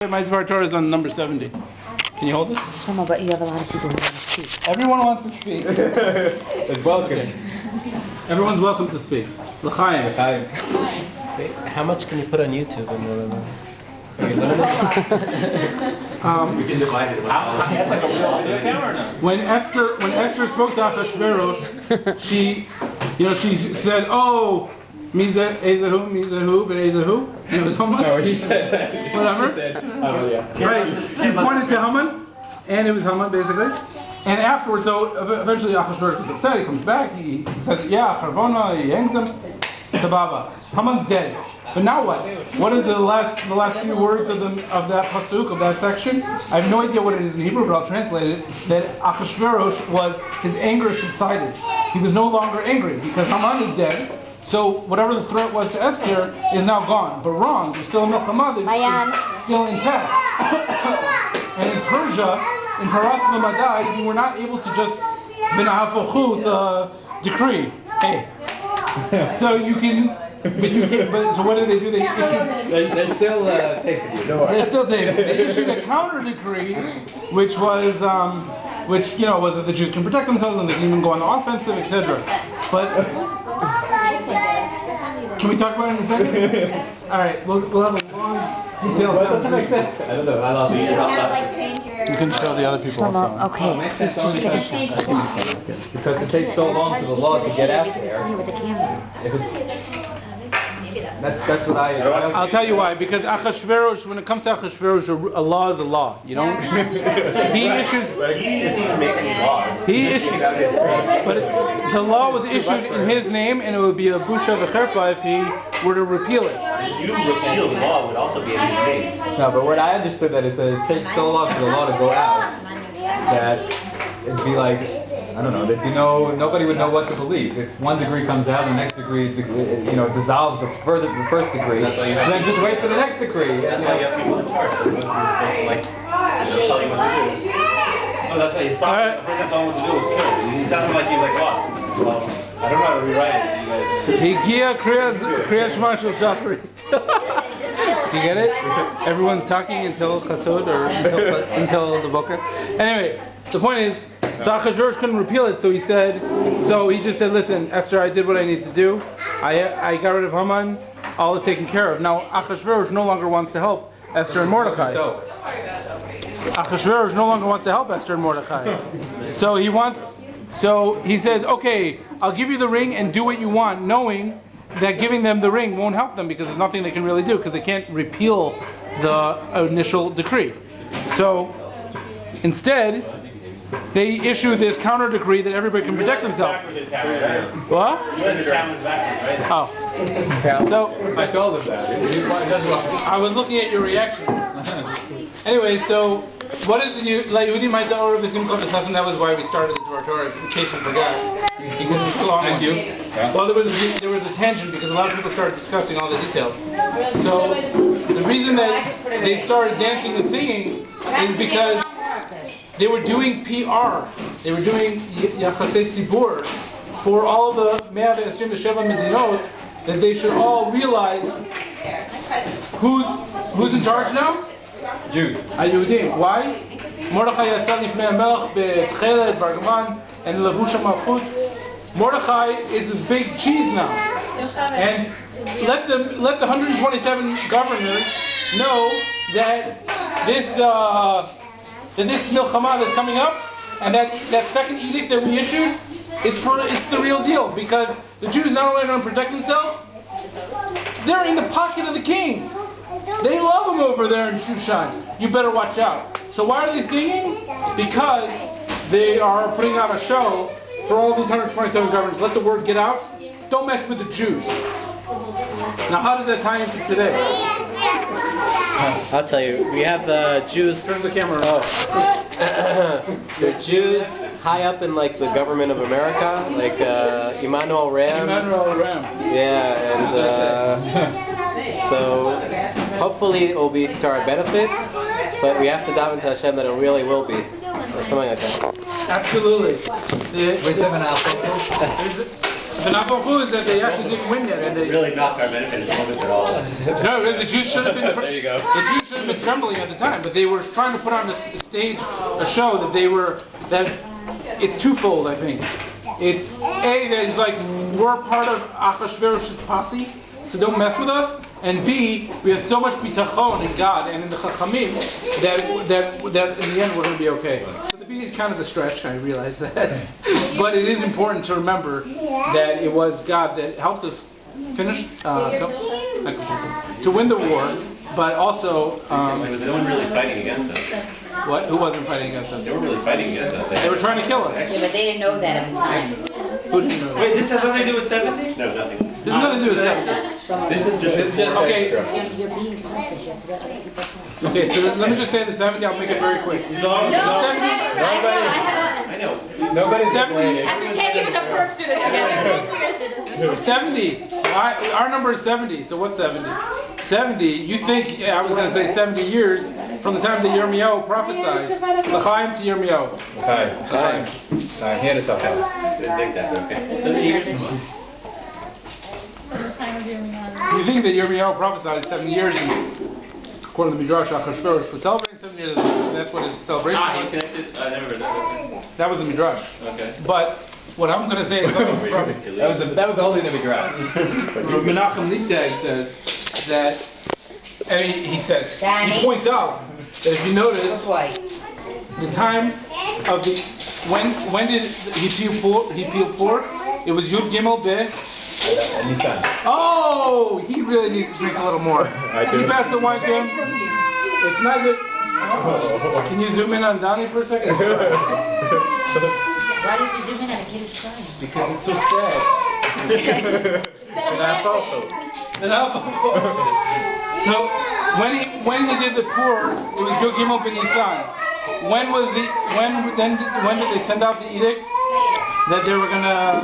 My dvar torah is on number 70. Can you hold this? Shlomo, but you have a lot of people who want to speak. Everyone wants to speak. It's welcome. Okay. Everyone's welcome to speak. L'chaim. How much can you put on YouTube? We can divide it. That's like a real video camera or no? When Esther spoke to Achashverosh, she said, "Oh, Miza Ezahu, Mizahu, but Ezahu." You know, Haman. No, he said that. Whatever. He said, oh yeah. Right. She pointed to Haman, and it was Haman basically. And afterwards, so eventually Achashverosh was upset. He comes back. He says, "Yeah, Charbona." He hangs him. Sababa. Haman's dead. But now what? What are the last few words of that pasuk, of that section? I have no idea what it is in Hebrew, but I'll translate it. That Achashverosh his anger subsided. He was no longer angry because Haman is dead. So whatever the threat was to Esther is now gone. But wrong, there's still a milchama that is still intact. And in Persia, in Paras Madai, you were not able to just b'na'afachu the decree. Hey. So you can. But so what did they do? They issued. They're still taking it. They're still taking it. They issued a counter decree, which was was that the Jews can protect themselves and they can even go on the offensive, etc. But can we talk about it in a second? All right, we'll have a long, detailed. Well, it doesn't make sense. I don't know. I lost it. You can show the other people also. Shlomo, okay. Because it takes so long for the law to get out there. With the camera. That's what I'll tell you why. Because Achashverosh, when it comes to Achashverosh, a law is a law. You don't. He issues. But he didn't even make any laws. He issued. But the law was issued in his name, and it would be a busha v'cherpa if he were to repeal it. You repeal the law would also be in his name. No, but what I understood that is that it takes so long for the law to go out that it'd be like, I don't know, that nobody would know what to believe. If one degree comes out, the next degree, dissolves the first degree, then just wait for the next degree. That's why you have people in charge. They're supposed to tell you what to do. Oh, that's right. He's probably the person told him what to do was killed. He sounded like he was like lost. Well, I don't know how to rewrite it. Higia kriyat shema shel shacharit. Do you get it? Everyone's talking until chatzot or until the boker. Anyway, the point is, so Achashverosh couldn't repeal it, so he just said, listen, Esther, I did what I need to do. I got rid of Haman. All is taken care of. Now Achashverosh no longer wants to help Esther and Mordechai. Achashverosh no longer wants to help Esther and Mordechai. So he says, okay, I'll give you the ring and do what you want, knowing that giving them the ring won't help them because there's nothing they can really do because they can't repeal the initial decree. So instead, they issue this counter decree that everybody can protect themselves. What? Oh. So I told him that. I was looking at your reaction. Anyway, so what is the new Yehudim Ha'ita Orah V'Simcha V'Sasan? That was why we started the dvar torah, in case you forgot. Because it's too long. Thank you. Well, there was a tangent because a lot of people started discussing all the details. So the reason that they started dancing and singing is because they were doing PR. They were doing Yachasei Tzibur for all the 127 Medinot that they should all realize who's in charge now? Jews. Yehudim. Why? Mordechai yatsa lifnei hamelech betchelet v'argaman and levush hamalchut. Mordechai is this big cheese now, and let the 127 governors know that this milchama that's coming up, and that second edict that we issued, it's the real deal because the Jews not only are going to protect themselves, they're in the pocket of the king. They love him over there in Shushan. You better watch out. So why are they singing? Because they are putting on a show for all these 127 governors. Let the word get out. Don't mess with the Jews. Now, how does that tie into today? I'll tell you. We have the Jews. Turn the camera on. The Jews high up in like the government of America, like Emmanuel Ram. Yeah, and so hopefully it will be to our benefit, but we have to dive into Hashem that it really will be, or something like that. Absolutely. The nafachu is that they actually didn't win yet. And they, Really not to our benefit at the moment at all. no, the Jews should have been. There you go. The Jews should have been trembling at the time, but they were trying to put on a stage a show that they were that it's twofold. I think it's A, that it's like we're part of Achashverosh's posse, so don't mess with us. And B, we have so much bitachon in God and in the Chachamim that in the end we're going to be okay. So the B is kind of a stretch, I realize that. But it is important to remember that it was God that helped us finish, to win the war, but also... There was no one really fighting against us. what? Who wasn't fighting against us? They were really fighting against us. They were trying to kill us. Yeah, but they didn't know that at the time. Who didn't know? Wait, this has nothing to do with 70? No, nothing. This has nothing to do with 70. This is just Okay. extra. You're being selfish. You have to let other people talk. Okay, so let me just say the 70, I'll make it very quick. No, 70, I know. Nobody's 70, complaining. After 10 years of perp students together. 70. Our number is 70, so what's 70? 70, you think, I was going to say 70 years from the time that Yirmiyahu prophesied. L'chaim to Yirmiyahu. Okay. He had a tough one. Didn't think that, okay. 70 years from now. You think that Yirmiyahu prophesied 70 years, and according to the Midrash, Achashverosh was celebrating 70 years, and that's what his celebration Ah, was. he's connected? I never heard that. That was the Midrash. Okay. But what I'm going to say is something from That was only the Midrash. Menachem Littag says that, and he says, he Danny? points out that if you notice, White. the time of the, when did he peel pork? It was Yud Gimel Beh. Nisan. Oh, he really needs to drink a little more. Can you pass the wine to him? It's not good. Can you zoom in on Donnie for a second? Why did you zoom in on a kid who's crying? Because it's so sad. And alcohol. So when he did the pour, it was Yud Gimel Ben Nisan. When did they send out the edict that they were gonna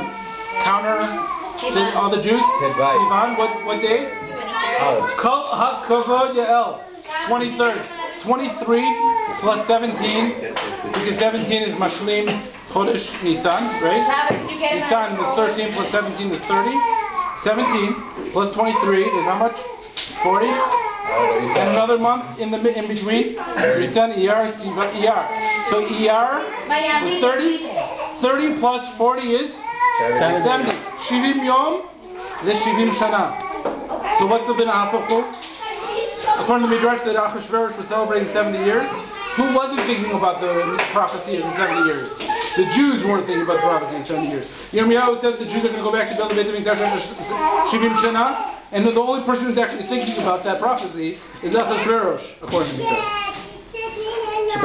counter all the Jews? Sivan, what day? Kol HaKavod Yael, 23rd. 23 plus 17, because 17 is Mashlim Chodesh Nisan, right? Nisan was 13 plus 17 is 30. 17 plus 23 is how much? 40. And another month in between. Nisan, Iyar, Sivan, Iyar. So Iyar was 30. 30 plus 40 is 70. Shivim Yom, this Shivim Shana. So what's the Bin Hapachu? According to the Midrash, that Achashverosh was celebrating 70 years. Who wasn't thinking about the prophecy of the 70 years? The Jews weren't thinking about the prophecy of the 70 years. Yirmiyahu said the Jews are going to go back to build the Beit HaMikdash after Shivim Shana, and the only person who's actually thinking about that prophecy is Achashverosh, according to the Midrash. So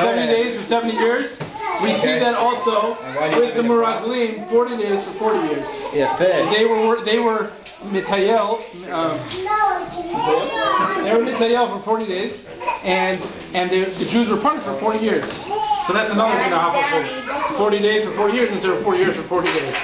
70 days for 70 years. We see that also with the Meraglim, 40 days for 40 years. Yeah, fair. They were Mitayel. They were Mitayel for 40 days, and the Jews were punished for 40 years. So that's another thing to hop up for. 40 days for 40 years, and there were 40 years for 40 days.